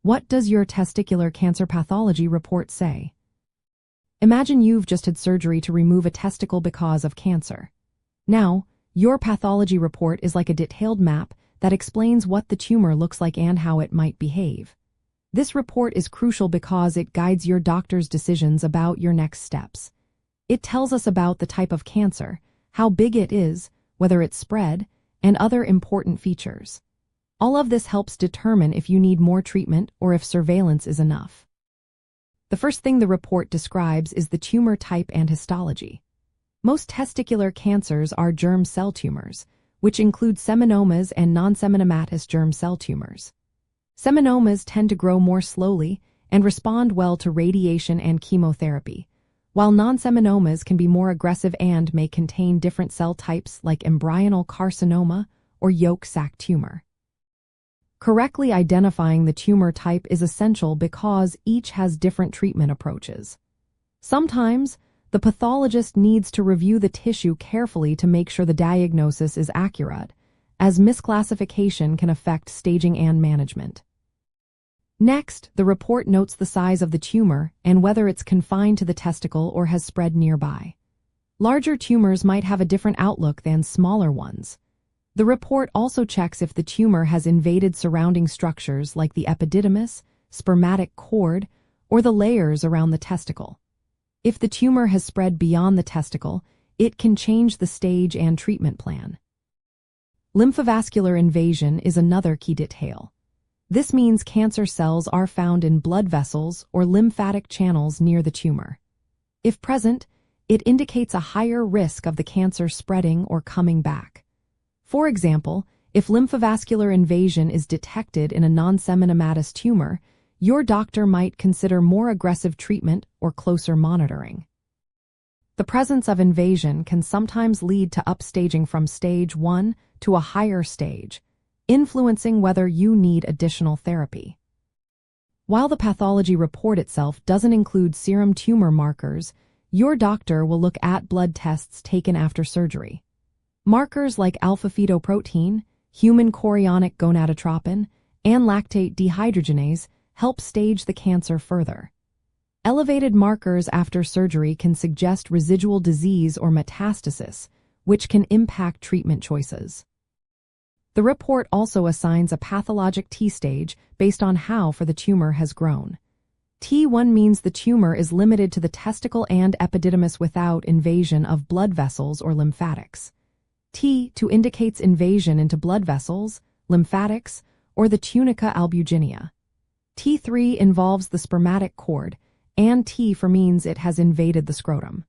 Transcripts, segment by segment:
What does your testicular cancer pathology report say? Imagine you've just had surgery to remove a testicle because of cancer. Now, your pathology report is like a detailed map that explains what the tumor looks like and how it might behave. This report is crucial because it guides your doctor's decisions about your next steps. It tells us about the type of cancer, how big it is, whether it's spread, and other important features. All of this helps determine if you need more treatment or if surveillance is enough. The first thing the report describes is the tumor type and histology. Most testicular cancers are germ cell tumors, which include seminomas and non-seminomatous germ cell tumors. Seminomas tend to grow more slowly and respond well to radiation and chemotherapy, while non-seminomas can be more aggressive and may contain different cell types like embryonal carcinoma or yolk sac tumor. Correctly identifying the tumor type is essential because each has different treatment approaches. Sometimes, the pathologist needs to review the tissue carefully to make sure the diagnosis is accurate, as misclassification can affect staging and management. Next, the report notes the size of the tumor and whether it's confined to the testicle or has spread nearby. Larger tumors might have a different outlook than smaller ones. The report also checks if the tumor has invaded surrounding structures like the epididymis, spermatic cord, or the layers around the testicle. If the tumor has spread beyond the testicle, it can change the stage and treatment plan. Lymphovascular invasion is another key detail. This means cancer cells are found in blood vessels or lymphatic channels near the tumor. If present, it indicates a higher risk of the cancer spreading or coming back. For example, if lymphovascular invasion is detected in a non-seminomatous tumor, your doctor might consider more aggressive treatment or closer monitoring. The presence of invasion can sometimes lead to upstaging from stage 1 to a higher stage, influencing whether you need additional therapy. While the pathology report itself doesn't include serum tumor markers, your doctor will look at blood tests taken after surgery. Markers like alpha-fetoprotein, human chorionic gonadotropin, and lactate dehydrogenase help stage the cancer further. Elevated markers after surgery can suggest residual disease or metastasis, which can impact treatment choices. The report also assigns a pathologic T-stage based on how far the tumor has grown. T1 means the tumor is limited to the testicle and epididymis without invasion of blood vessels or lymphatics. T2 indicates invasion into blood vessels, lymphatics, or the tunica albuginea. T3 involves the spermatic cord, and T4 means it has invaded the scrotum.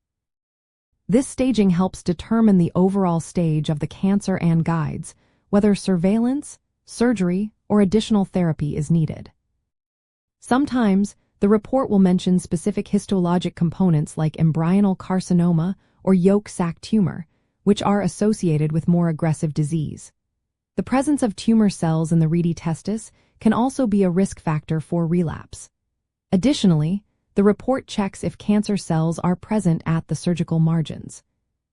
This staging helps determine the overall stage of the cancer and guides whether surveillance, surgery, or additional therapy is needed. Sometimes, the report will mention specific histologic components like embryonal carcinoma or yolk sac tumor, which are associated with more aggressive disease. The presence of tumor cells in the rete testis can also be a risk factor for relapse. Additionally, the report checks if cancer cells are present at the surgical margins.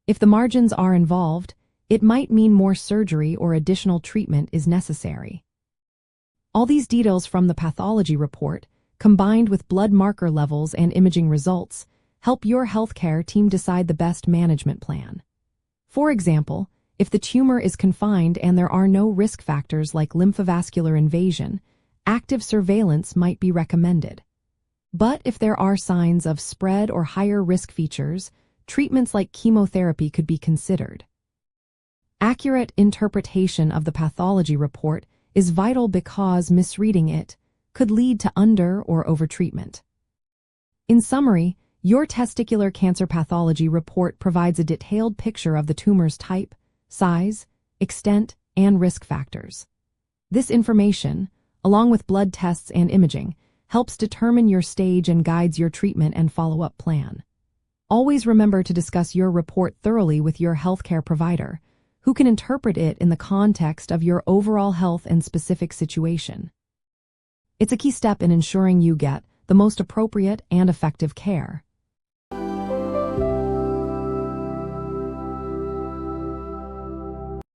If the margins are involved, it might mean more surgery or additional treatment is necessary. All these details from the pathology report, combined with blood marker levels and imaging results, help your healthcare team decide the best management plan. For example, if the tumor is confined and there are no risk factors like lymphovascular invasion, active surveillance might be recommended. But if there are signs of spread or higher risk features, treatments like chemotherapy could be considered. Accurate interpretation of the pathology report is vital because misreading it could lead to under- or overtreatment. In summary, your testicular cancer pathology report provides a detailed picture of the tumor's type, size, extent, and risk factors. This information, along with blood tests and imaging, helps determine your stage and guides your treatment and follow-up plan. Always remember to discuss your report thoroughly with your healthcare provider, who can interpret it in the context of your overall health and specific situation. It's a key step in ensuring you get the most appropriate and effective care.